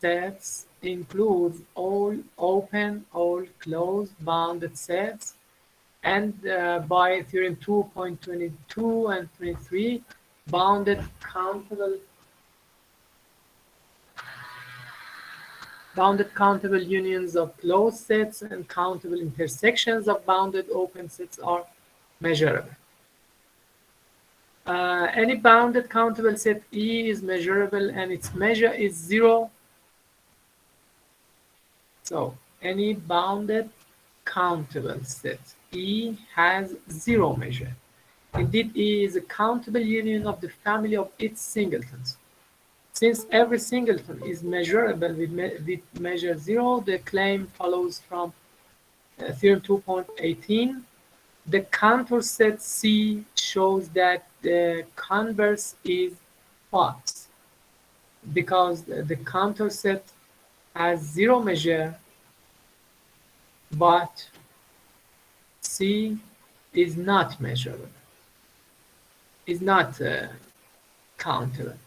sets includes all open, all closed bounded sets, and by theorem 2.22 and 23, bounded countable unions of closed sets and countable intersections of bounded open sets are measurable. Any bounded countable set E is measurable and its measure is 0. So any bounded countable set E has 0 measure. Indeed, E is a countable union of the family of its singletons. Since every singleton is measurable with measure 0, the claim follows from theorem 2.18. The contour set C shows that the converse is false because the contour set has 0 measure, but C is not measurable, is not countable.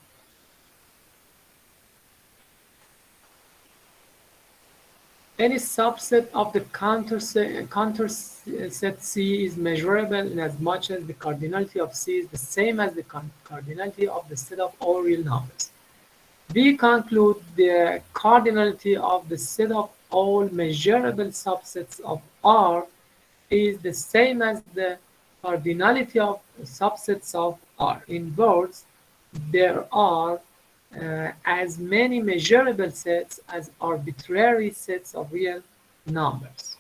Any subset of the contour set C is measurable in as much as the cardinality of C is the same as the cardinality of the set of all real numbers. We conclude the cardinality of the set of all measurable subsets of R is the same as the cardinality of subsets of R. In words, there are as many measurable sets as arbitrary sets of real numbers.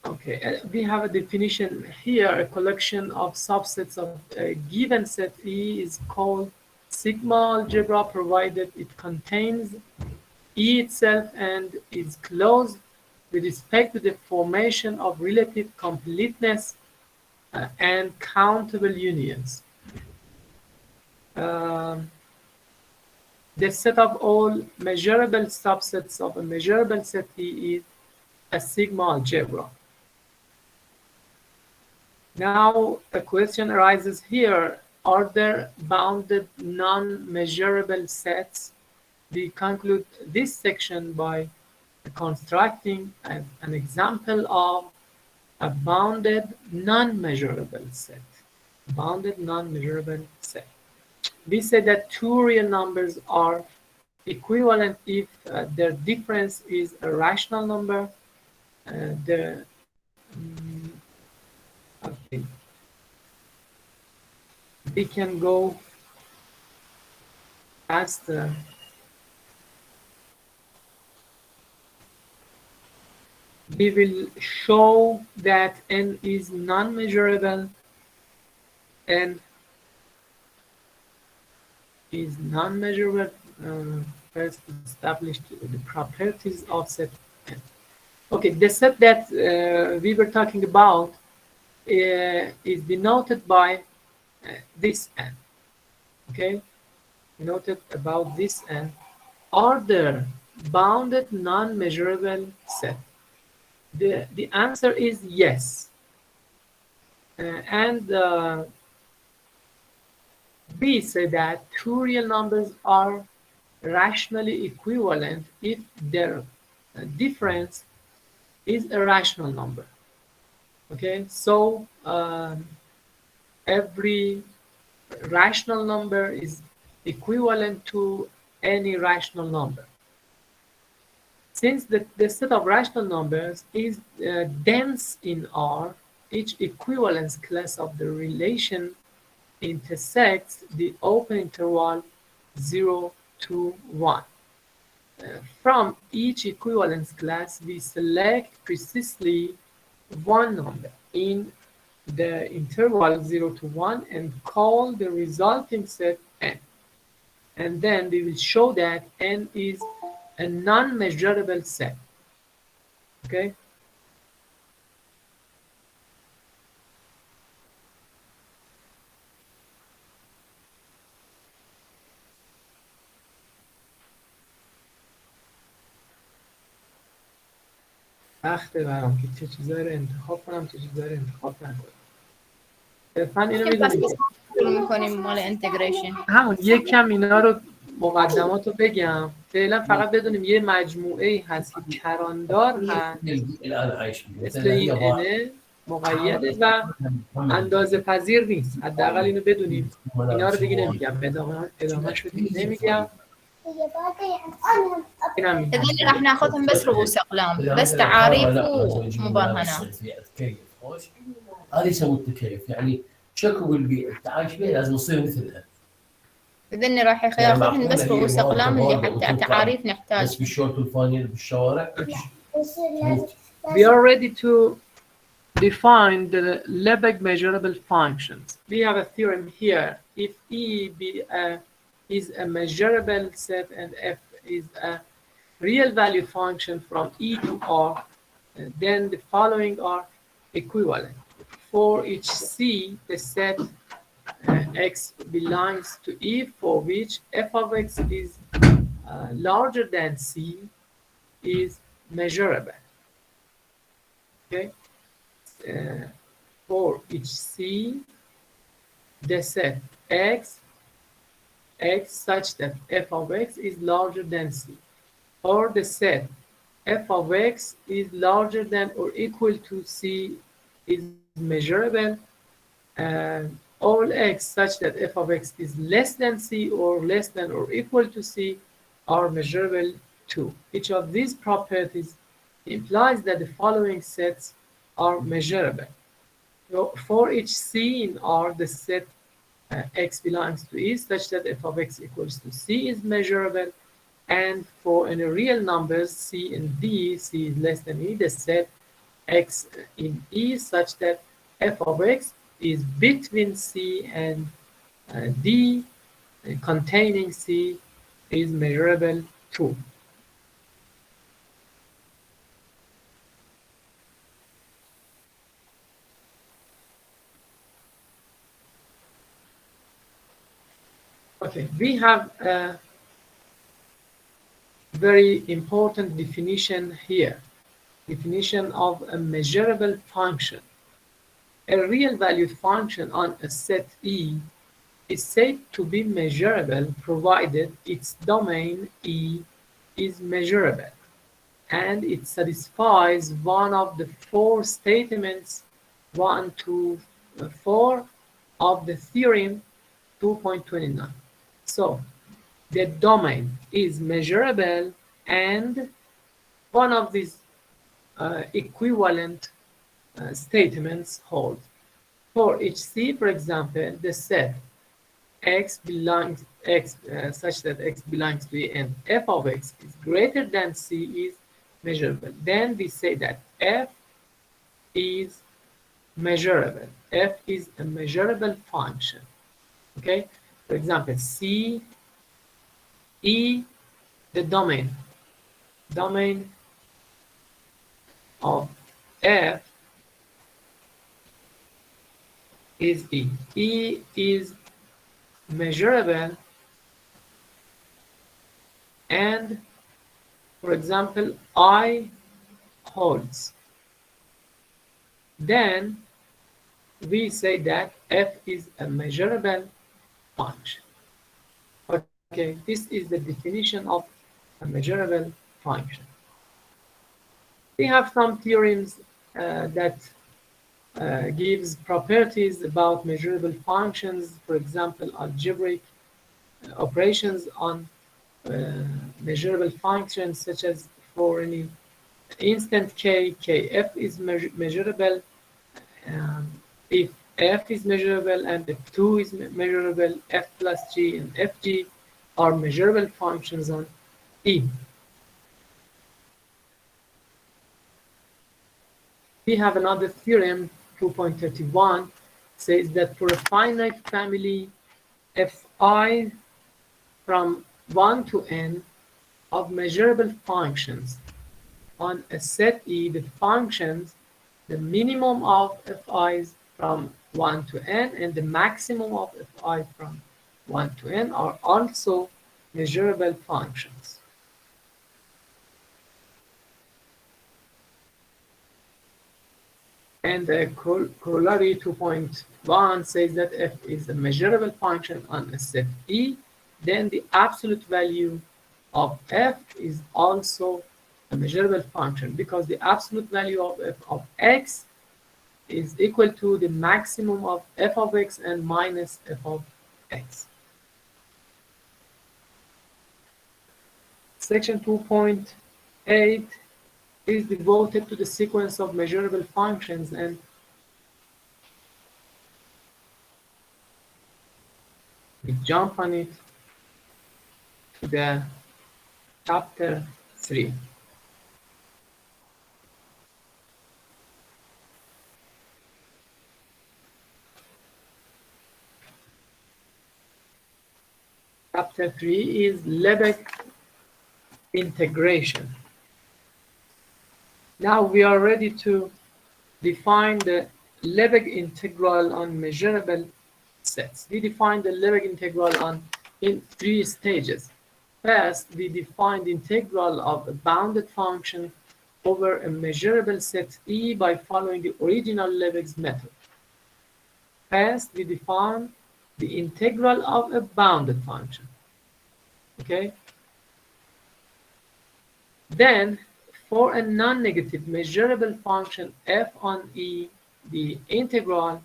Okay, we have a definition here. A collection of subsets of a given set E is called sigma algebra, provided it contains E itself and is closed with respect to the formation of relative completeness and countable unions. The set of all measurable subsets of a measurable set E is a sigma algebra. Now a question arises here: are there bounded non-measurable sets? We conclude this section by constructing an example of a bounded non-measurable set. Bounded non-measurable set. We say that two real numbers are equivalent if their difference is a rational number. Okay. We can go faster. We will show that n is non-measurable. N is non-measurable. First establish the properties of set n. Okay, the set that we were talking about is denoted by this n. Okay, denoted about this n. Are there bounded non-measurable set? The answer is yes. We say that two real numbers are rationally equivalent if their difference is a rational number. Okay, so every rational number is equivalent to any rational number. Since the set of rational numbers is dense in R, each equivalence class of the relation intersects the open interval 0 to 1. From each equivalence class, we select precisely one number in the interval 0 to 1 and call the resulting set n. And then we will show that n is a non-measurable set. Okay? سخته برام که چه چیزایی رو انتخاب کنم چه چیزایی رو انتخاب نکنم. من اینو میدونم میکنیم مال انتگریشن؟ همون یکم اینا رو مقدمات رو بگم. فعلا فقط بدونیم یه مجموعه ای هست که کراندار هست مثل این انه مقیده و اندازه پذیر نیست. حداقل اینو بدونیم. اینا رو دیگه نمیگم، ادامه شو دیگه نمیگم. إذن راح ناخذهم بس رؤوس أقلام، بس تعاريف ومبرهنات. هذا يسوي التكيف، يعني شكو البيئة التعايش بها لازم يصير مثلها. إذن راح ياخذهم بس رؤوس أقلام اللي حتى تعاريف نحتاج. بس بالشورت والفانيل بالشوارع. We are ready to define the Lebesgue measurable functions. We have a theorem here. If E is a measurable set and F is a real value function from E to R, then the following are equivalent. For each C, the set X belongs to E for which f of X is larger than C is measurable. Okay. For each C, the set X such that f of X is larger than C, or the set f of X is larger than or equal to C is measurable, and all X such that f of X is less than C or less than or equal to C are measurable too. Each of these properties implies that the following sets are measurable. So for each C in R, the set X belongs to E such that f of X equals to C is measurable, and for any real numbers C in D, C is less than E, the set X in E such that f of X is between C and D containing C is measurable too. Okay, we have a very important definition here. Definition of a measurable function. A real valued function on a set E is said to be measurable provided its domain E is measurable and it satisfies one of the four statements 1, 2, 4 of the theorem 2.29. So the domain is measurable and one of these equivalent statements holds. For each C, for example, the set X belongs such that X belongs to E and f of X is greater than C is measurable. Then we say that f is measurable. F is a measurable function. Okay. For example, C, E, the domain of f is E. E is measurable and, for example, I holds. Then we say that f is a measurable function. Okay, this is the definition of a measurable function. We have some theorems that gives properties about measurable functions, for example, algebraic operations on measurable functions, such as for any instant k, kf is measurable. If f is measurable and f2 is measurable, f plus g and fg are measurable functions on E. We have another theorem, 2.31, says that for a finite family fi from 1 to n of measurable functions on a set E, the functions, the minimum of fi's from 1 to n and the maximum of fi from 1 to n are also measurable functions. And the corollary 2.1 says that f is a measurable function on a set E, then the absolute value of f is also a measurable function because the absolute value of f of x is equal to the maximum of f of x and minus f of x. Section 2.8 is devoted to the sequence of measurable functions, and we jump on it to the chapter 3. Chapter 3 is Lebesgue integration. Now we are ready to define the Lebesgue integral on measurable sets. We define the Lebesgue integral in 3 stages. First, we define the integral of a bounded function over a measurable set E by following the original Lebesgue method. First, we define the integral of a bounded function. Okay? Then, for a non-negative measurable function f on E, the integral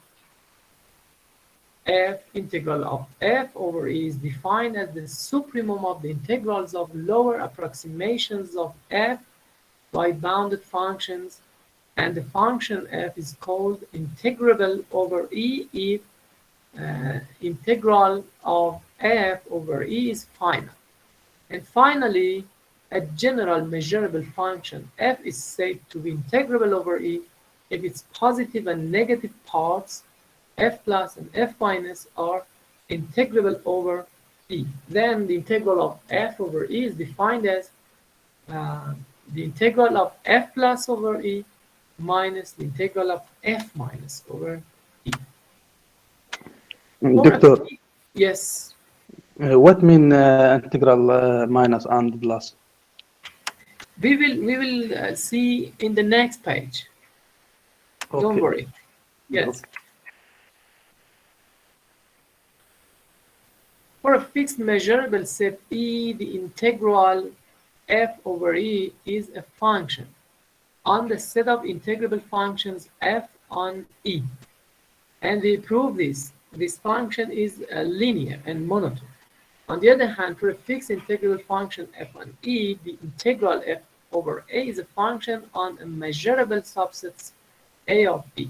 of f over E is defined as the supremum of the integrals of lower approximations of f by bounded functions, and the function f is called integrable over E if integral of f over E is finite. And finally, a general measurable function f is said to be integrable over E if its positive and negative parts f plus and f minus are integrable over E. Then the integral of f over E is defined as the integral of f plus over E minus the integral of f minus over E. Doctor, yes. What mean integral minus and plus? We will see in the next page. Okay. Don't worry. Yes. Okay. For a fixed measurable set E, the integral f over E is a function on the set of integrable functions f on E. And we prove this. This function is linear and monotone. On the other hand, for a fixed integrable function f on E, the integral f over A is a function on a measurable subset A of E.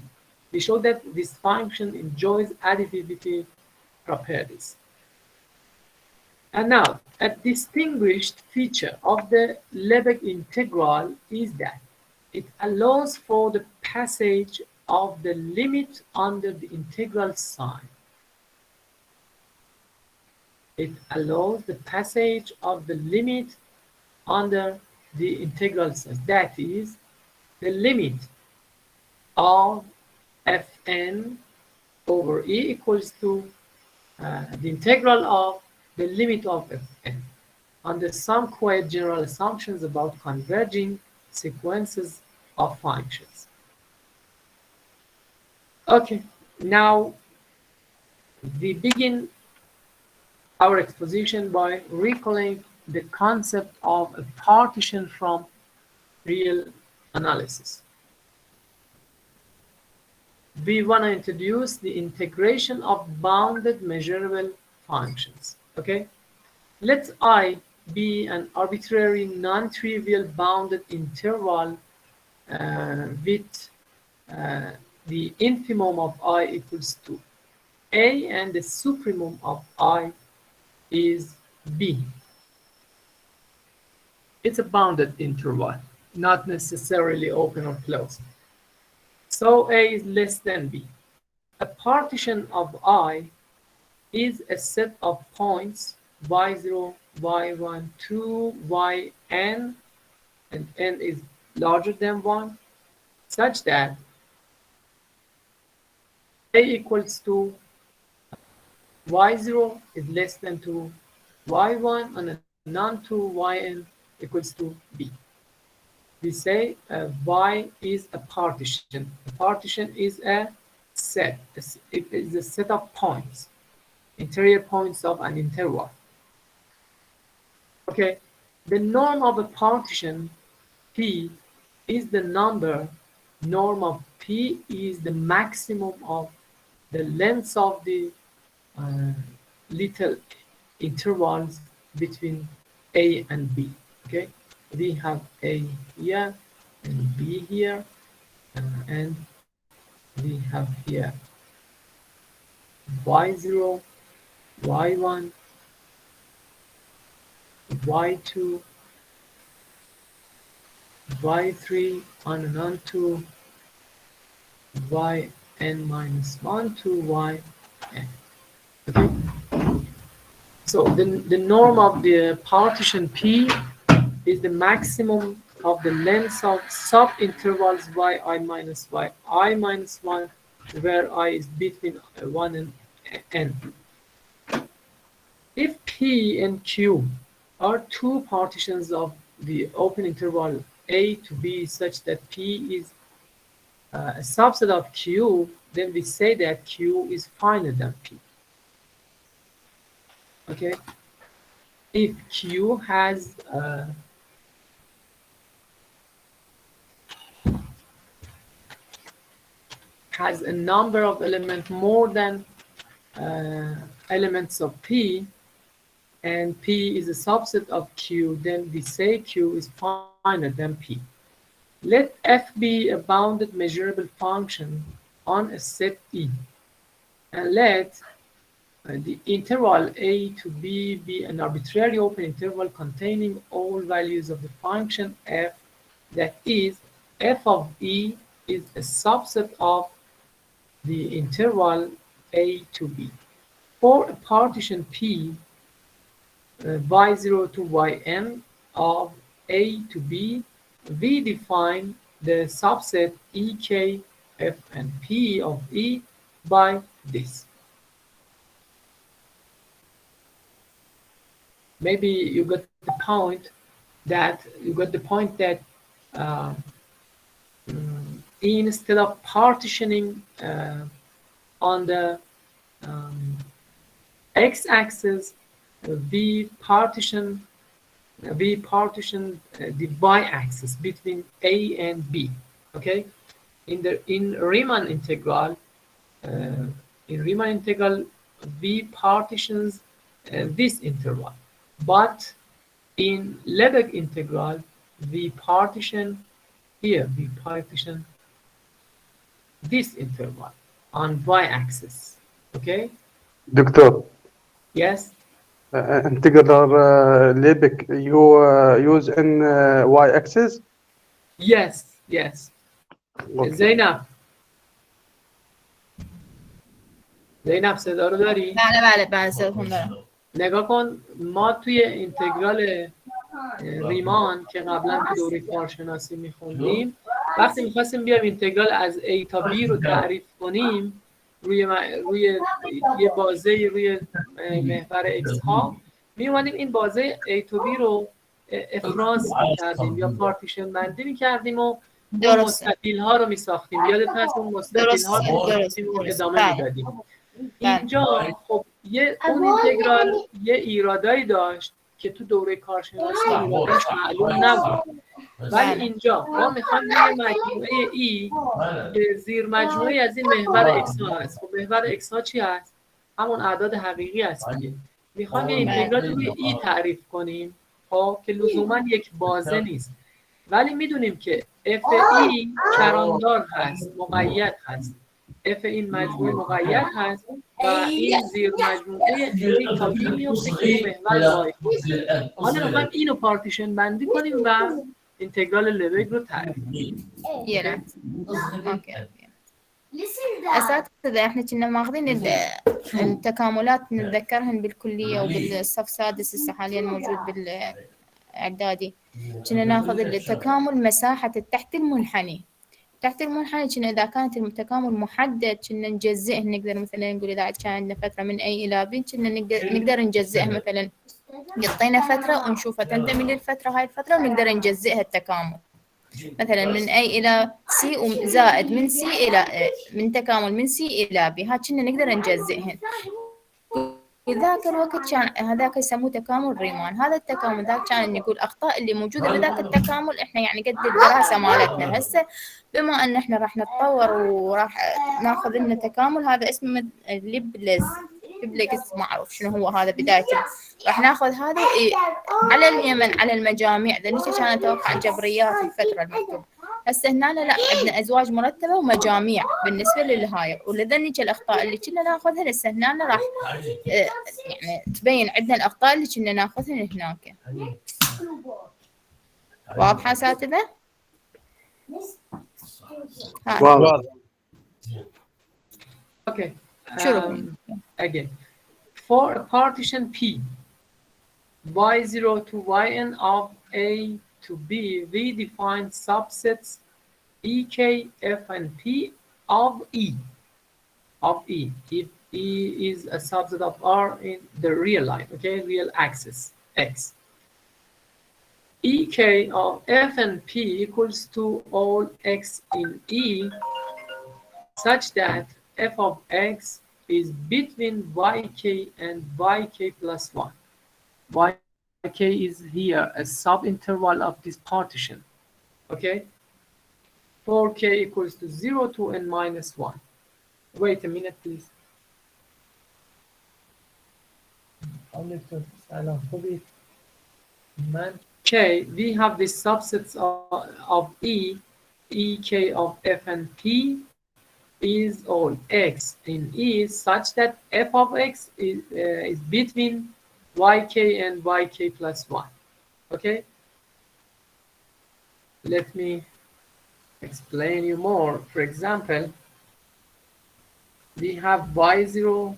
We show that this function enjoys additivity properties. And now, a distinguished feature of the Lebesgue integral is that it allows for the passage of the limit under the integral sign. It allows the passage of the limit under the integral sign. That is, the limit of fn over E equals to the integral of the limit of fn under some quite general assumptions about converging sequences of functions. Okay, now we begin our exposition by recalling the concept of a partition from real analysis. We want to introduce the integration of bounded measurable functions. Okay, let I be an arbitrary non-trivial bounded interval with the infimum of I equals to A and the supremum of I is B. It's a bounded interval, not necessarily open or closed. So A is less than B. A partition of I is a set of points y0, y1, 2, yn, and n is larger than 1, such that A equals to y0 is less than 2, y1 and a non-2 yn equals to b. we say Y is a partition. A partition is a set. It is a set of points, interior points of an interval. Okay, the norm of a partition P is the number. Norm of P is the maximum of the length of the little intervals between A and B. Okay, we have A here and B here, and we have here Y0, Y1, Y2, Y3, on and on to Yn minus 1 to Yn. Okay. So the norm of the partition P is the maximum of the length of sub-intervals yi minus yi minus 1, where I is between 1 and n. If P and Q are two partitions of the open interval A to B such that P is a subset of Q, then we say that Q is finer than P. Okay, if Q has a number of elements more than elements of P, and P is a subset of Q, then we say Q is finer than P. Let F be a bounded measurable function on a set E, and let the interval A to B be an arbitrary open interval containing all values of the function f, that is, f of E is a subset of the interval A to B. For a partition P, y0 to yn of A to B, we define the subset ek, f, and p of E by this. Maybe you got the point that instead of partitioning on the x-axis, we partition the y-axis between A and B. Okay, in Riemann integral, we partitions this interval, but in Lebesgue integral we partition this interval on y-axis. Okay, دكتور yes. انت تقدر ليبك use in y axis. Yes. Okay. زینب صدا رو داری؟ بله صداتون دارم. نگاه کن، ما توی اینتگرال ریمان که قبلا تو دوره کارشناسی میخوندیم، وقتی میخواستیم بیایم اینتگرال از A تا B رو تعریف کنیم روی یه بازه روی محور X ها، میومدیم این بازه A تا B رو افراز میکردیم یا پارتیشن بندی میکردیم و مستطیل ها رو میساختیم. یادت هست اون مستطیل ها رو ادامه میدادیم. اینجا خب اون اینتگرال یه ایرادایی داشت که تو دوره کارشناسی ایرادش معلوم نبود، ولی اینجا ما میخوایم یه مجموعه ای که زیر مجموعه از این محور اکس ها هست. خب محور اکس ها چی هست؟ همون اعداد حقیقی هست دیگه. میخوایم یه اینتگرال روی ای تعریف کنیم خب که لزوما یک بازه نیست، ولی میدونیم که اف ای کراندار هست، مقید هست. اف این مجموعه مقید هست و این زیر مجموعه ای تا بی میفته که محور وای. حالا میخوایم اینو پارتیشن بندی کنیم و اینتگرال لبگ رو تعریف کنیم. أساتذة احنا كنا ماخذين التكاملات نتذكرهن بالكلية وبالصف السادس هسه حاليا موجود بالإعدادي. كنا ناخذ التكامل مساحة التحت المنحني. تحت المنحنى كنا إذا كانت التكامل محدد كنا نجزئه، نقدر مثلا نقول إذا كان عندنا فترة من A إلى B كنا نقدر نجزئها، مثلا قطينا فترة ونشوفها تنتمي للفترة هاي الفترة ونقدر نجزئها التكامل. مثلا من A إلى C وزائد من C إلى من تكامل من C إلى B، ها كنا نقدر نجزئهن. في ذاك الوقت كان هذاك يسموه تكامل ريمان. هذا التكامل ذاك كان نقول الأخطاء اللي موجودة بذاك التكامل إحنا يعني قد الدراسة مالتنا. هسه بما أن إحنا راح نتطور وراح ناخذ لنا تكامل، هذا اسمه ليبلز ما أعرف شنو هو هذا بدايته. راح ناخذ هذا على اليمن على المجاميع، لأن كان أتوقع جبريات الفترة المكتوبة. هسه هنا لا عندنا أزواج مرتبة ومجاميع بالنسبة للهاي، ولذلك الأخطاء اللي كنا ناخذها هسه هنا راح يعني تبين عندنا الأخطاء اللي كنا ناخذها هناك. واضحة أساتذة؟ واضح. Okay. شو Again, for a partition P, y0 to yn of A to B, we define subsets EK, F, and P of E. Of E, if E is a subset of R in the real line, okay, real axis X. EK of F and P equals to all X in E, such that F of X is between YK and YK plus 1. YK is here a subinterval of this partition, okay? 4K equals to 0 to n minus 1. Wait a minute, please. Okay, we have the subsets of E, EK of F and P is all X in E such that F of X is between YK and YK plus 1. Okay? Let me explain you more. For example, we have Y0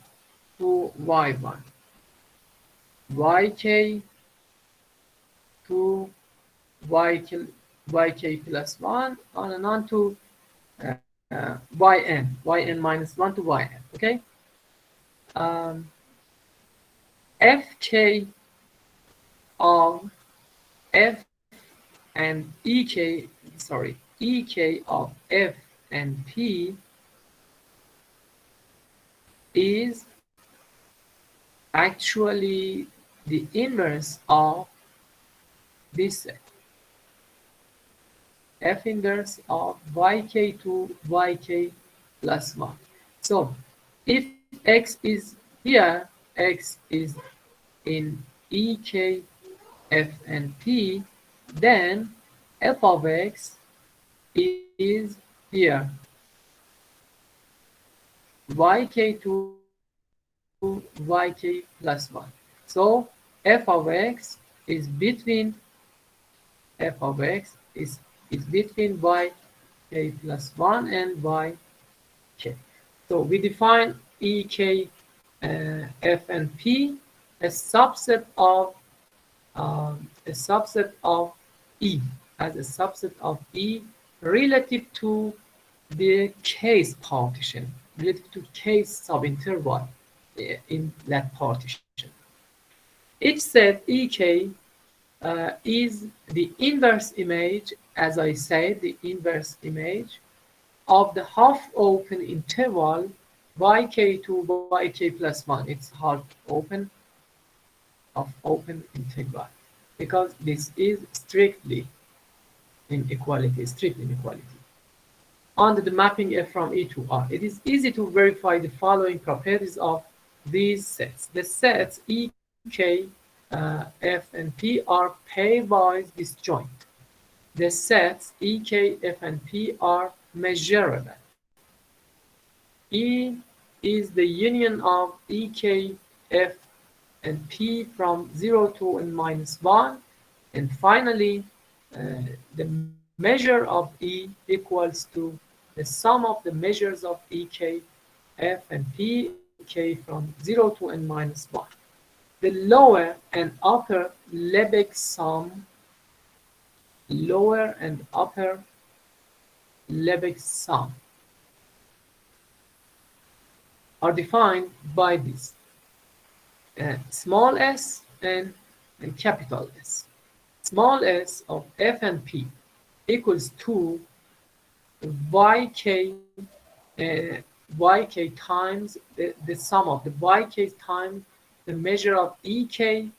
to Y1, YK to YK plus 1, on and on to yn minus 1 to yn, okay? Fk of F and EK of F and P is actually the inverse of this set. F inverse of YK to YK plus 1. So if X is here, X is in EK, F, and P, then F of X is here, YK to YK plus 1. So F of X is between between YK plus 1 and YK. So we define EK, F, and P as subset of E, as a subset of E relative to the case partition, relative to case subinterval in that partition. Each set EK is the inverse image, as I said, the inverse image of the half open interval YK to YK plus 1. It's half open of open integral because this is strictly inequality, Under the mapping F from E to R, it is easy to verify the following properties of these sets. The sets EK, F, and P are pairwise disjoint. The sets EK, F, and P are measurable. E is the union of EK, F, and P from 0 to n minus 1. And finally, the measure of E equals to the sum of the measures of EK, F, and P, K from 0 to n minus 1. The lower and upper Lebesgue sum are defined by this small s and capital S. Small s of F and P equals to yk times the sum of the yk times the measure of ek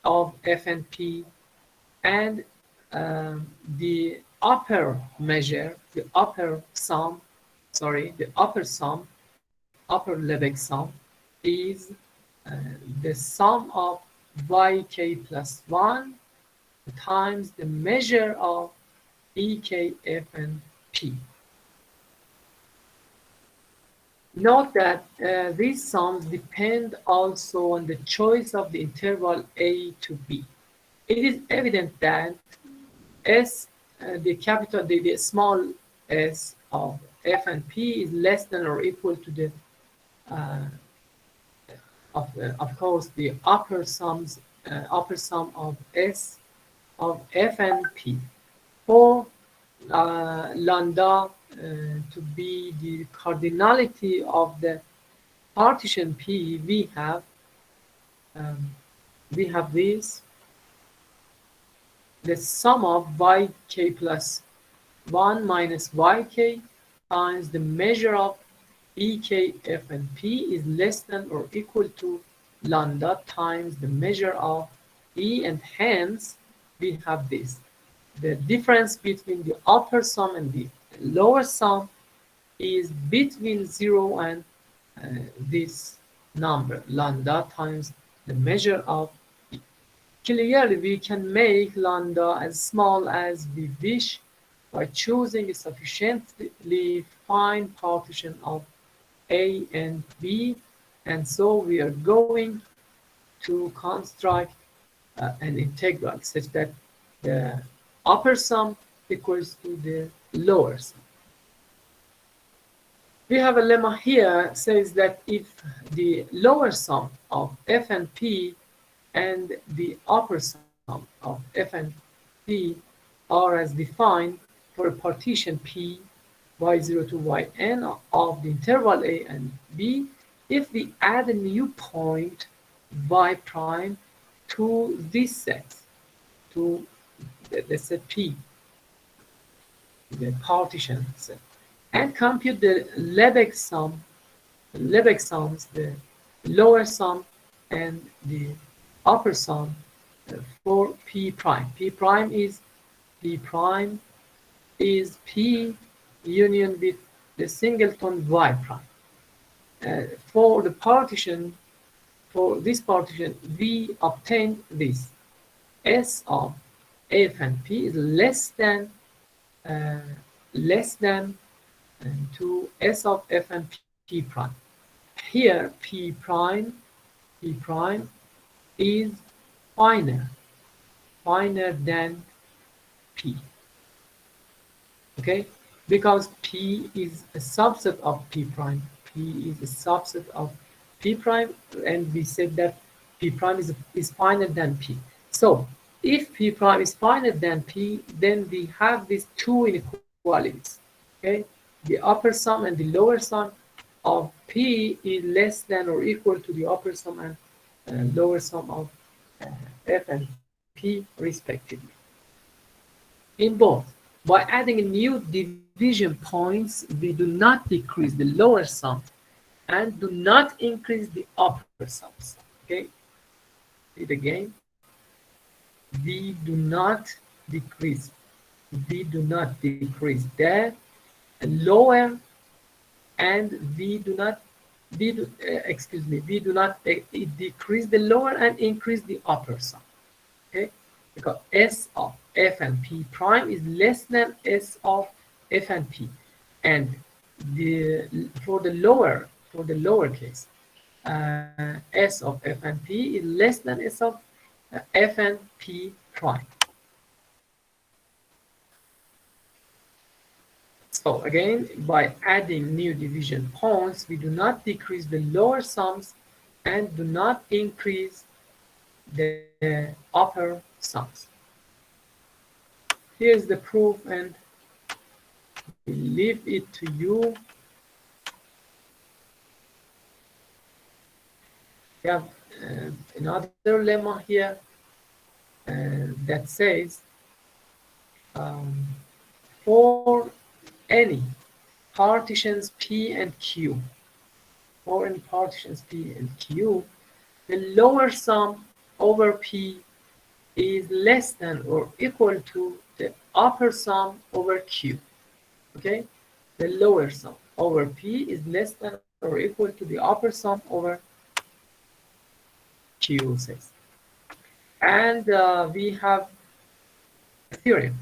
of f and p, and the upper measure, the upper sum, upper Lebesgue sum is the sum of yk plus 1 times the measure of ek, f, and p. Note that these sums depend also on the choice of the interval a to b. It is evident that the small s of f and p is less than or equal to the of course the upper sum of s of f and p. For lambda to be the cardinality of the partition p, we have this: the sum of yk plus 1 minus yk times the measure of ek, f, and p is less than or equal to lambda times the measure of e, and hence we have this. The difference between the upper sum and the lower sum is between 0 and this number, lambda times the measure of e. Clearly, we can make lambda as small as we wish by choosing a sufficiently fine partition of a and b, and so we are going to construct an integral such that the upper sum equals to the lower sum. We have a lemma here says that if the lower sum of f and p and the upper sum of f and p are as defined for a partition p y0 to yn of the interval a and b, if we add a new point y prime to this set, to the set p, the partition set, and compute the Lebesgue sums, the lower sum and the upper sum for p prime. P prime is p union with the singleton y prime. For this partition, we obtained this: s of f and p is less than to s of f and p prime. Here p prime is finer than p. Okay, because p is a subset of p prime. P is a subset of p prime, and we said that p prime is finer than p. So if p prime is finer than p, then we have these two inequalities. Okay, the upper sum and the lower sum of p is less than or equal to the upper sum and lower sum of f and p respectively. In both, by adding a new division points, we do not decrease the lower sum and do not increase the upper sums. Okay, read again. We do not decrease the lower, and we do not decrease the lower and increase the upper sum. Okay, because s of f and p prime is less than s of f and p, and for the lower case, s of f and p is less than s of f and p prime. So again, by adding new division points, we do not decrease the lower sums and do not increase the upper sums. Here's the proof, and we leave it to you. We have another lemma here that says for any partitions P and Q, for any partitions P and Q, the lower sum over P is less than or equal to the upper sum over Q. Okay, the lower sum over P is less than or equal to the upper sum over Q, says. And we have a theorem,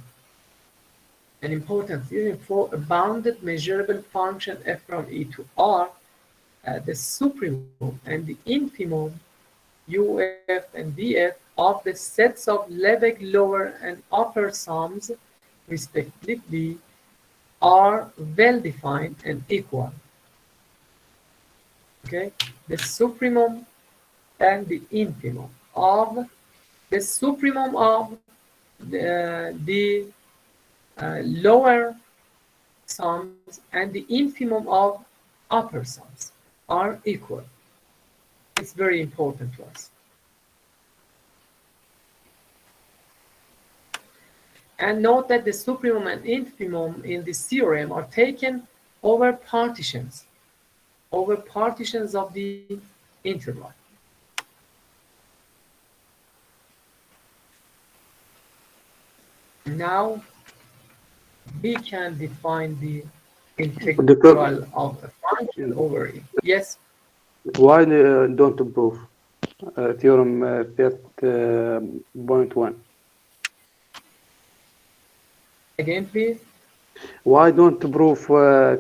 an important theorem for a bounded measurable function f from E to R. The supremum and the infimum UF and VF of the sets of Lebesgue lower and upper sums, respectively, are well defined and equal. Okay, the supremum and the infimum of the lower sums and the infimum of upper sums are equal. It's very important to us. And note that the supremum and infimum in this theorem are taken over partitions of the interval. Now we can define the integral of a function over it. Yes? Why don't prove theorem 3.1? Again, please. Why don't prove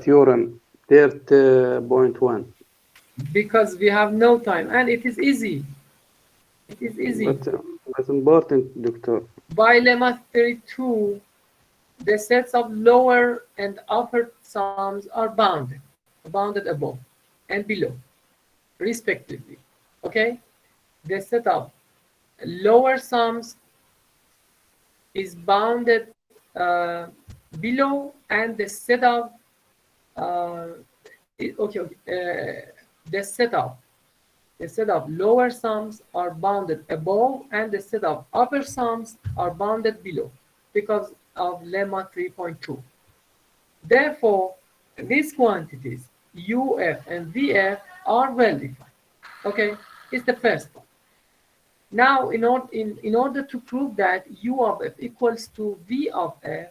theorem 3.1? Because we have no time, and it is easy. It is easy. That's important, Doctor. By lemma 32, the sets of lower and upper sums are bounded above and below, respectively. Okay? The set of lower sums is bounded below, and the set of the set of lower sums are bounded above, and the set of upper sums are bounded below because of lemma 3.2. Therefore, these quantities UF and VF are well defined. Okay, it's the first one. Now, in order to prove that U of F equals to V of F,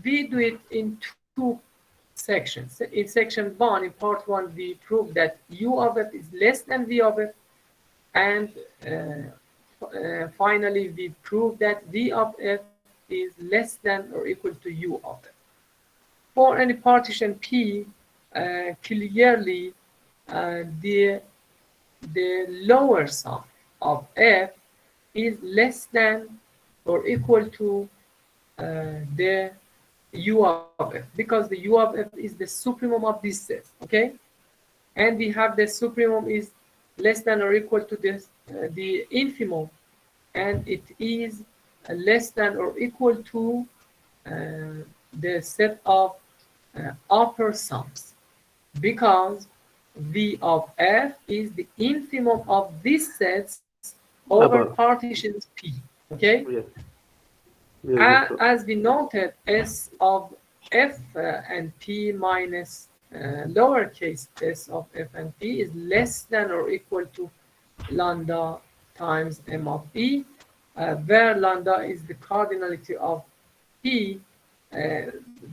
we do it in two sections. In section 1, in part 1, we prove that U of F is less than V of F, and finally we prove that V of F is less than or equal to U of F. For any partition P, clearly the lower sum of F is less than or equal to the U of F, because the U of F is the supremum of this set, okay? And we have the supremum is less than or equal to this, the infimum, and it is less than or equal to the set of upper sums, because V of F is the infimum of these sets over partitions P, okay? Yes. As we noted, S of F and P minus lowercase s of F and P is less than or equal to lambda times M of E, where lambda is the cardinality of P.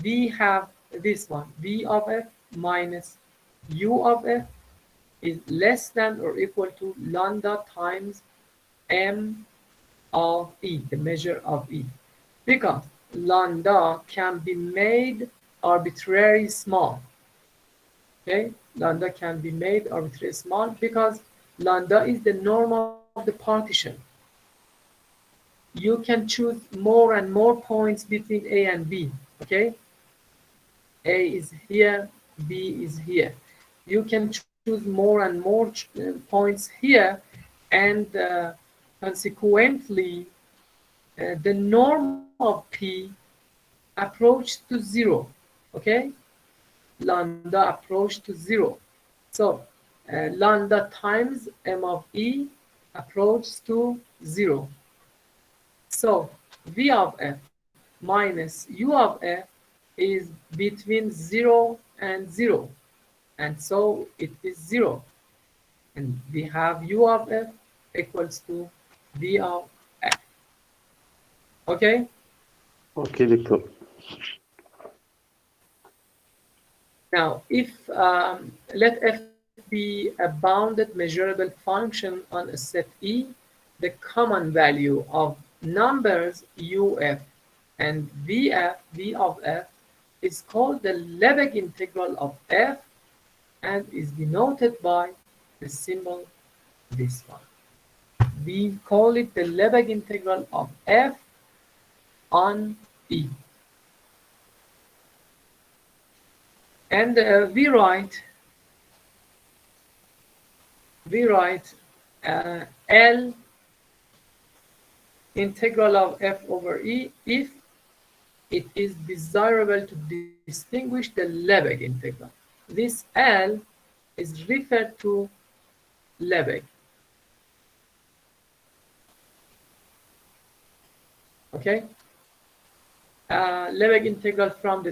We have this one, V of F minus U of F is less than or equal to lambda times M of E, the measure of E, because lambda can be made arbitrarily small. Okay, lambda can be made arbitrarily small because lambda is the norm of the partition. You can choose more and more points between A and B. Okay, A is here, B is here. You can choose more and more points here, and consequently, the norm of P approach to 0. Okay, lambda approach to 0. So lambda times M of E approach to 0. So V of F minus u of f is between 0 and 0, and so it is 0. And we have u of f equals to v of f. Okay? اوكي دكتور. Now, if let f be a bounded measurable function on a set E, the common value of numbers uf and vf, v of f, is called the Lebesgue integral of f and is denoted by the symbol this one. We call it the Lebesgue integral of f on E. And we write L integral of f over E if it is desirable to distinguish the Lebesgue integral. This L is referred to Lebesgue. Okay? Lebesgue integral from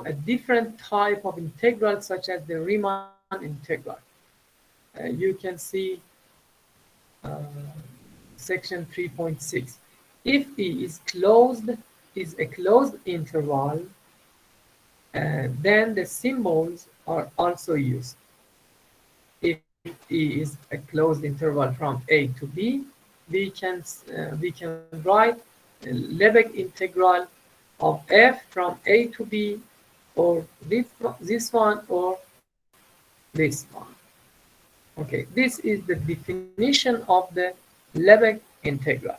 a different type of integral, such as the Riemann integral. You can see section 3.6. If E is a closed interval, then the symbols are also used. If E is a closed interval from A to B, we can write Lebesgue integral of f from A to B, or this one or this one. Okay, this is the definition of the Lebesgue integral.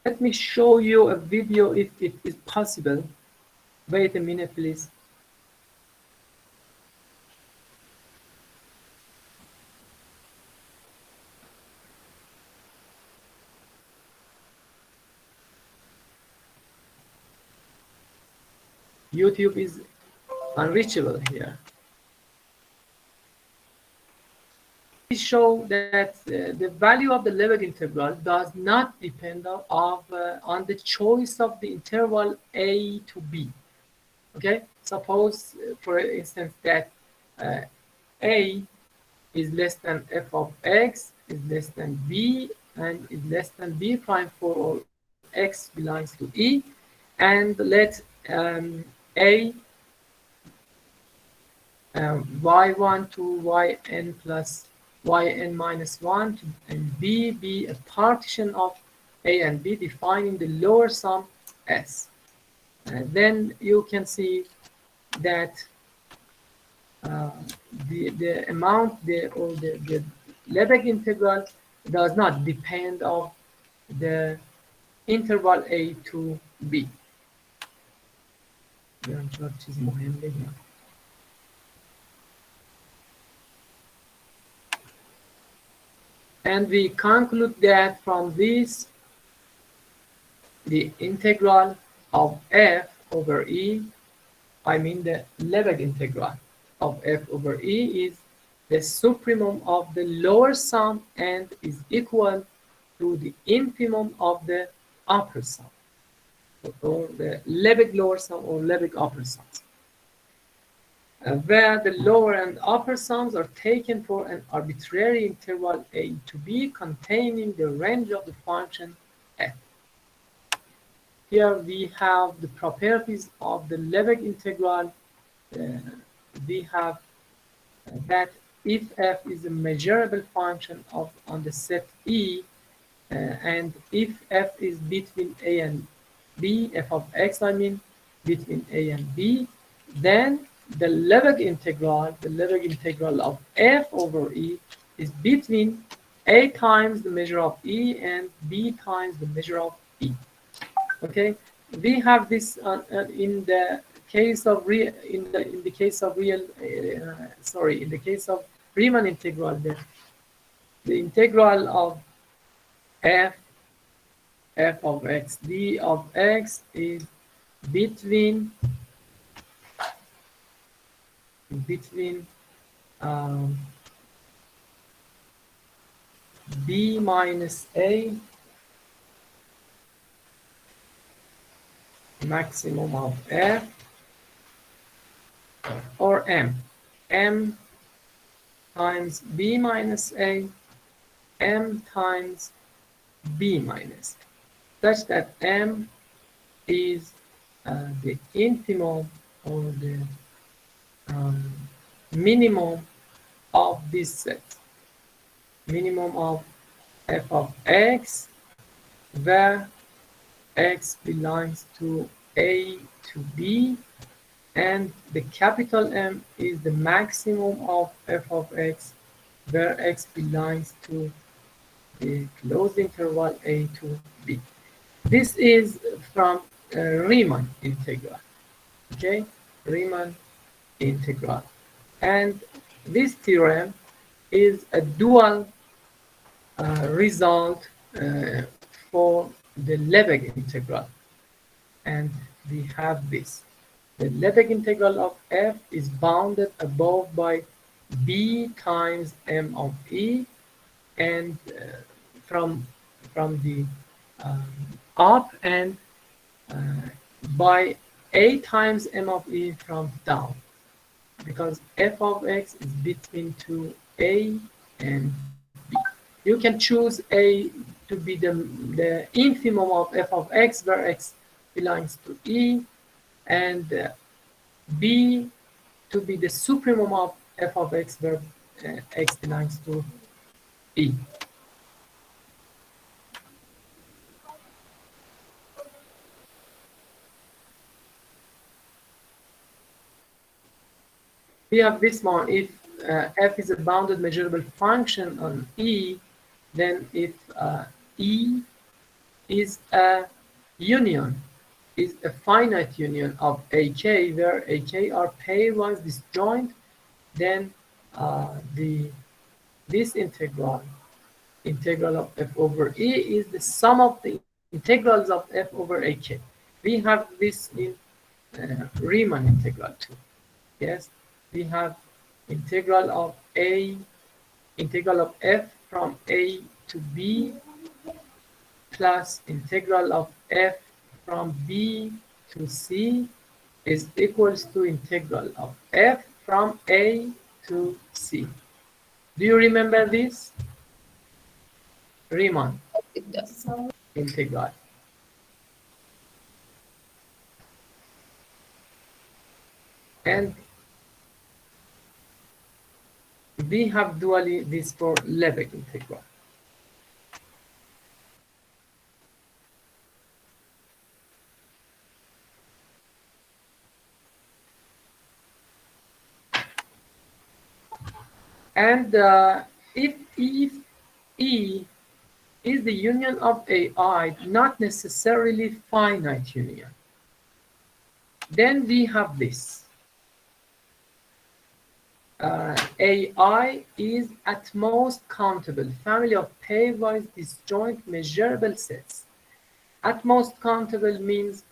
Let me show you a video if it is possible. Wait a minute, please. YouTube is unreachable here. We show that the value of the Lebesgue integral does not depend on the choice of the interval A to B. Okay, suppose for instance that A is less than f of x, is less than b, and is less than b prime for all x belongs to E, and let A y1 to yn plus yn minus 1 and b be a partition of A and B defining the lower sum S. Then you can see that the amount or the Lebesgue integral does not depend on the interval A to B. And we conclude that from this, the integral of f over E, I mean the Lebesgue integral of f over E, is the supremum of the lower sum and is equal to the infimum of the upper sum, or the Lebesgue lower sum or Lebesgue upper sums, where the lower and upper sums are taken for an arbitrary interval A to B containing the range of the function f. Here we have the properties of the Lebesgue integral. We have that if f is a measurable function on the set E, and if f is between A and B, f of x I mean, between A and B, then the Lebesgue integral of f over E is between A times the measure of E and B times the measure of E. Okay, we have this in the case of in the case of Riemann integral. The integral of f of x d of x is between between b minus a, maximum of f, or m times b minus a, m times b minus a, such that m is the infimum or the minimum of this set, minimum of f of x, where x belongs to a to b, and the capital M is the maximum of f of x, where x belongs to the closed interval a to b. This is from Riemann integral, okay? Riemann integral. And this theorem is a dual result for the Lebesgue integral. And we have this. The Lebesgue integral of f is bounded above by b times m of e, and from the up, and by a times m of e from down, because f of x is between two a and b. You can choose a to be the infimum of f of x, where x belongs to e, and b to be the supremum of f of x, where x belongs to e. We have this one. If f is a bounded measurable function on E, then if E is a union, is a finite union of AK, where AK are pairwise disjoint, then this integral of f over E is the sum of the integrals of f over AK. We have this in Riemann integral too. Yes. We have integral of f from a to b plus integral of f from b to c is equals to integral of f from a to c. Do you remember this? Riemann integral. And we have dually this for Lebesgue integral. And if E is the union of AI, not necessarily finite union, then we have this. AI is at most countable, family of pairwise disjoint measurable sets. At most countable means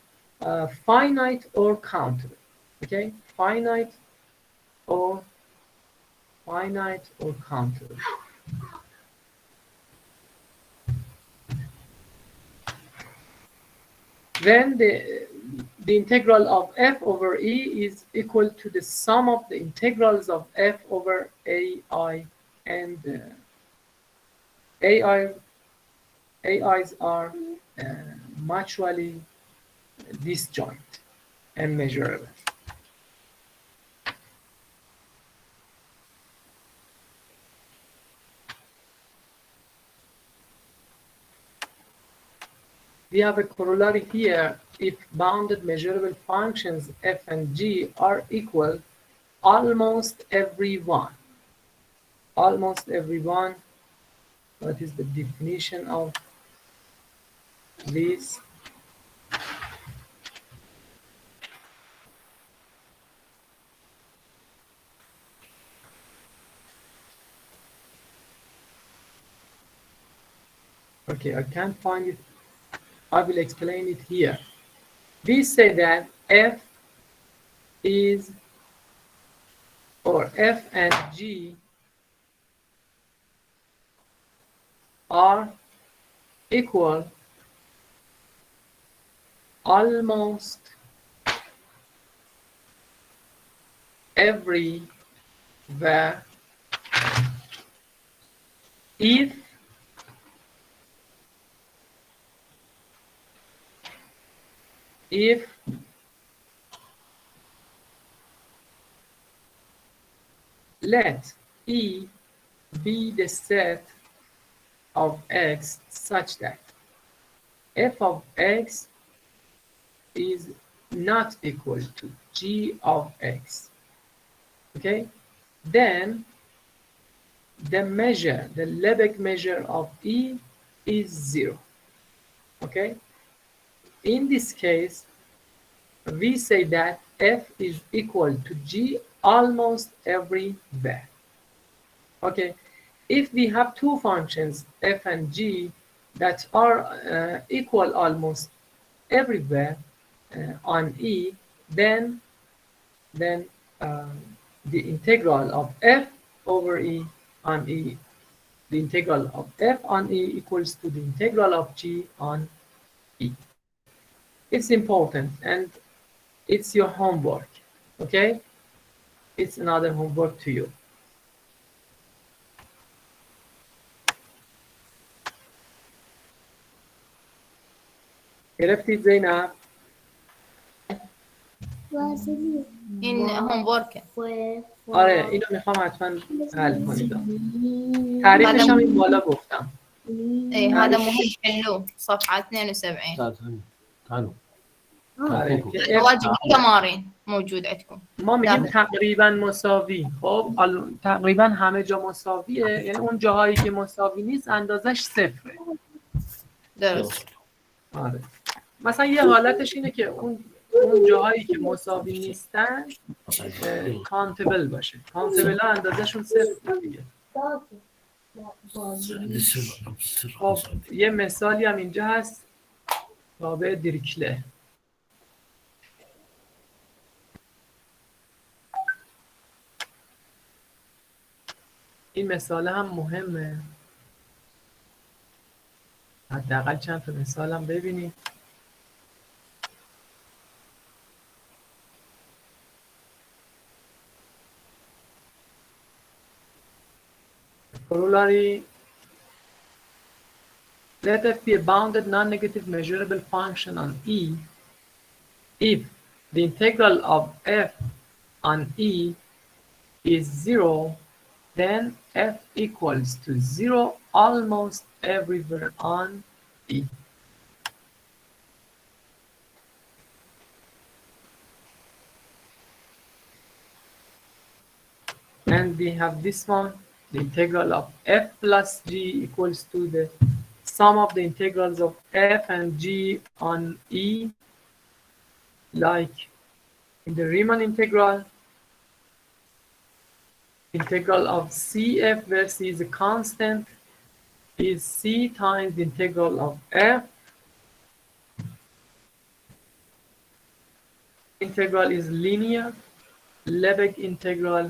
finite or countable. Okay, finite or countable. Then the integral of f over E is equal to the sum of the integrals of f over AI, and AIs are mutually disjoint and measurable. We have a corollary here. If bounded measurable functions f and g are equal, almost every one. Almost every one. What is the definition of this? Okay, I can't find it. I will explain it here. We say that f is or f and g are equal almost everywhere if let E be the set of x such that f of x is not equal to g of x. Okay, then the measure, the Lebesgue measure of E is 0. Okay, in this case, we say that f is equal to g almost everywhere. Okay, if we have two functions, f and g, that are equal almost everywhere on E, then the integral of f over E on E, the integral of f on E equals to the integral of g on E. It's important and it's your homework, okay? It's another homework to you. گرفتید زینب؟ این هومورک. آره اینو میخوام حتما حل کنید. تعریفش هم این بالا گفتم. اي هذا مهم حلوه صفحة 72. تعالوا واجب تمارين موجود عندكم. ما میگیم تقریبا مساوی. خب تقریبا همه جا مساویه، یعنی اون جاهایی که مساوی نیست اندازش صفره. درست. آره. مثلا یه حالتش اینه که اون جاهایی که مساوی نیستن کانتبل باشه. کانتبل ها اندازشون صفر دیگه. خب یه مثالی هم اینجا هست تابع دیریکله. این مثال هم مهمه، حداقل چند تا مثال هم ببینید. Corollary, let f be a bounded non-negative measurable function on E if the integral of f on E is 0, then f equals to 0 almost everywhere on E. And we have this one, the integral of f plus g equals to the sum of the integrals of f and g on E, like in the Riemann integral, integral of cf, where c is a constant, is c times the integral of f. Integral is linear. Lebesgue integral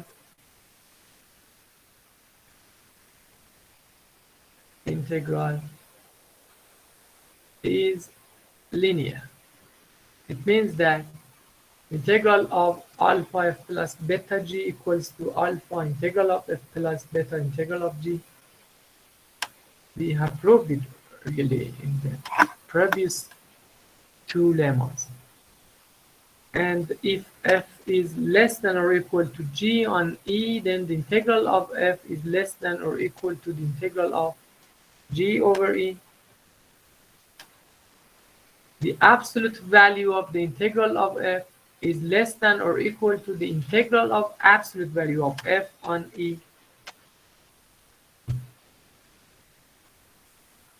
is linear. It means that integral of alpha f plus beta g equals to alpha integral of f plus beta integral of g. We have proved it really in the previous two lemmas. And if f is less than or equal to g on E, then the integral of f is less than or equal to the integral of g over E. The absolute value of the integral of f is less than or equal to the integral of absolute value of f on E.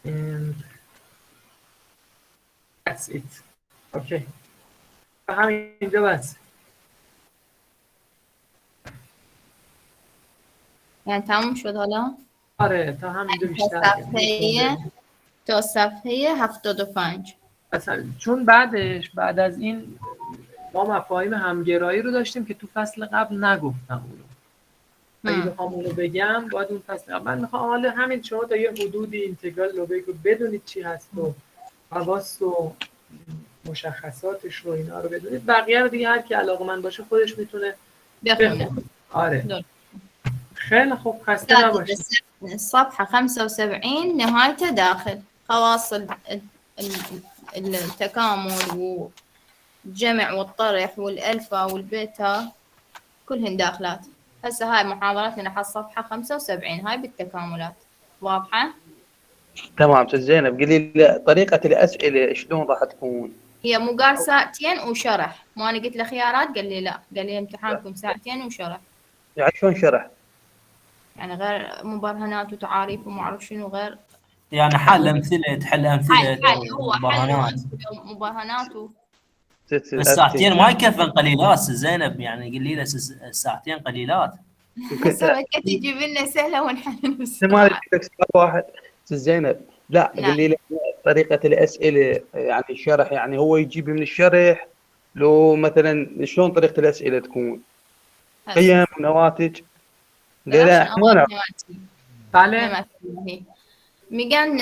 And that's it. Okay. همینجا بس. يعني تمام شد حالا؟ آره تا همینجا بیشتر. تا صفحه 75. مثلا چون بعد از این ما مفاهیم همگرایی رو داشتیم که تو فصل قبل نگفتم اونو. اگه بخوام اونو بگم باید اون پس من میخوام حالا همین شما تا یه حدودی اینتگرال رو بگو بدونید چی هست و خواص و مشخصاتش رو اینا رو بدونید، بقیه رو دیگه هر کی علاقه‌مند باشه خودش میتونه بخونه. آره خیلی خوب، خسته نباشید. صفحة 75 نهايته داخل خواص التكامل والجمع والطرح والألفا والبيتا كلهن داخلات. هسه هاي محاضرتنا على الصفحة 75 هاي بالتكاملات واضحة؟ تمام ست زينب، قولي لي طريقة الأسئلة شلون راح تكون؟ هي مو قال ساعتين وشرح، ما أنا قلت له خيارات قال لي لا، قال لي امتحانكم ساعتين وشرح. يعني شلون شرح؟ يعني غير مبرهنات وتعاريف وما أعرف شنو غير، يعني حل امثله، تحل امثله حل هو مبرهنات. مبرهنات بس ساعتين ما يكفن قليلات زينب، يعني قولي له ساعتين قليلات. سبكت تجيب لنا سهله ونحل ما لك سؤال واحد ست زينب، لا نعم. قولي لي طريقة الأسئلة، يعني الشرح، يعني هو يجيب من الشرح لو مثلا شلون طريقة الأسئلة تكون؟ قيم ونواتج؟ لا احنا بله میگن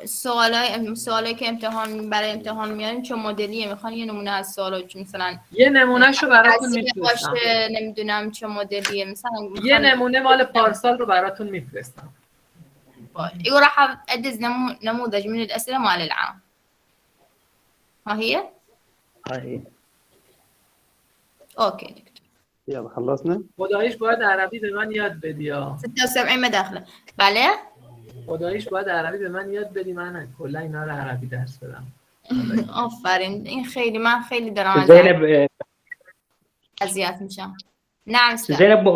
سوالای که امتحان برای امتحان میاریم چه مدلیه، میخوان یه نمونه از سوالا مثلا یه نمونهشو براتون میفرستم، نمیدونم چه مدلیه، مثلا یه نمونه مال پارسال رو براتون میفرستم. يقول راح ادز نموذج من الاسئله مال العام. ها هي؟ هاي اوكي دكتور يلا خلصنا. خداییش باید عربی به من یاد بدی ها. 76 مداخله. بله خداییش باید عربی به من یاد بدی، من کلا اینا رو عربی درس بدم. آفرین، این خیلی من خیلی دارم زينب اذیت میشم. نعم استاذ زينب،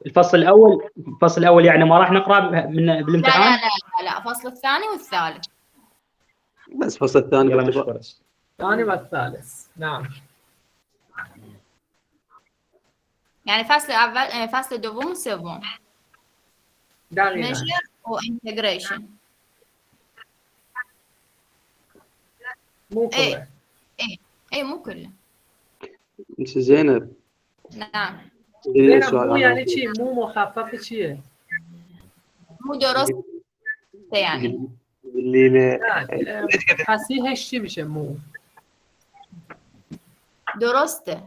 الفصل الاول يعني ما راح نقرا من بالامتحان؟ لا الفصل الثاني والثالث بس الفصل الثاني يلا مشكور. الثاني والثالث نعم. يعني فصل اول فصل دوم و سوم دقیقاً. ميجر وانتجريشن. مو كله. اي مو كله. ست زينب نعم. زينب مو يعني چی؟ مو مخفف چیه؟ مو درست يعني. اللي لا فصیحش چی میشه مو؟ درسته.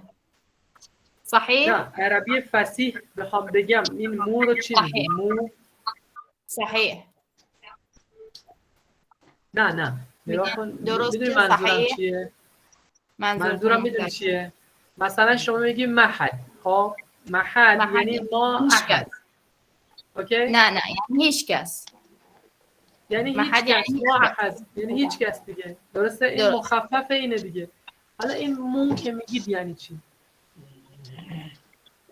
صحيح؟ نه عربی فصیح بخوام بگم این مو رو چی میگی؟ مو صحيح. نه نگاه کن، میدونی منظورم صحیح. چیه؟ منظورم میدونی چیه؟ مثلا شما میگی محل، خب محل یعنی ما احد. اوکی؟ نه یعنی هیچ کس. یعنی هیچ کس، ما احد یعنی هیچ کس دیگه. درسته؟ این مخفف اینه دیگه. حالا این مو که میگید یعنی چی؟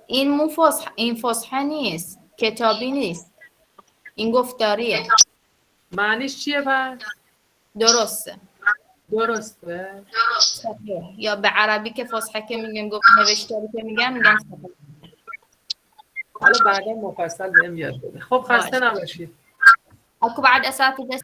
این مو فصح، این فصحه نیست، کتابی نیست، این گفتاریه. معنیش چیه پس؟ درسته. صحیح. یا به عربی که فصحه که میگن گفت نوشتاری که میگن صحیح. حالا بعدا مفصل بهم یاد بده. خب خسته نباشید. اكو بعد اساتذه